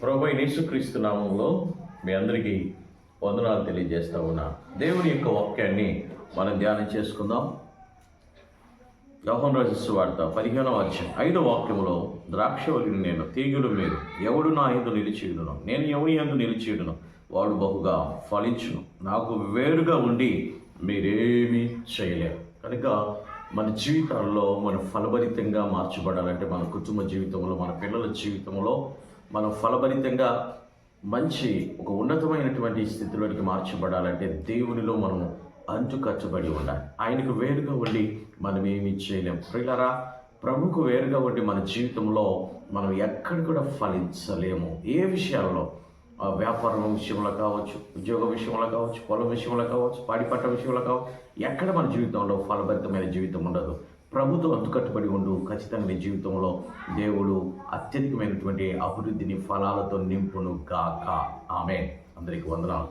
ప్రభువైన యేసుక్రీస్తు నామంలో మీ అందరికీ వందనాలు తెలియజేస్తా ఉన్నా. దేవుని యొక్క వాక్యాన్ని మనం ధ్యానం చేసుకుందాం. యోహాను రాసిన సువార్త 15వ అధ్యాయం 5వ వాక్యములో, ద్రాక్షవల్లిని నేను, తీగలు మీరు, ఎవడు నా యందు నిలిచియుడును, నేను ఎవని యందు నిలిచియుడును వాడు బహుగా ఫలించును. నాకు వేరుగా ఉండి మీరేమీ చేయలేరు. కనుక మన జీవితాల్లో మనం ఫలభరితంగా మార్చబడాలంటే, మన కుటుంబ జీవితంలో, మన పిల్లల జీవితంలో మనం ఫలభరితంగా మంచి ఒక ఉన్నతమైనటువంటి స్థితిలోనికి మార్చబడాలంటే దేవునిలో మనం అంటుకట్టబడి ఉండాలి. ఆయనకు వేరుగా ఉండి మనం ఏమీ చేయలేం. ప్రియులారా, ప్రభుకు వేరుగా ఉండి మన జీవితంలో మనం ఎక్కడ కూడా ఫలించలేము. ఏ విషయాల్లో, వ్యాపారం విషయంలో కావచ్చు, ఉద్యోగ విషయంలో కావచ్చు, పొలం విషయంలో కావచ్చు, పాడిపట్ట విషయంలో కావచ్చు, ఎక్కడ మన జీవితంలో ఫలభరితమైన జీవితం ఉండదు. ప్రభుతో అంతుకట్టుబడి ఉండు, ఖచ్చితంగా నీ జీవితంలో దేవుడు అత్యధికమైనటువంటి అభివృద్ధిని ఫలాలతో నింపును గాక. ఆమేన్. అందరికీ వందనాలు.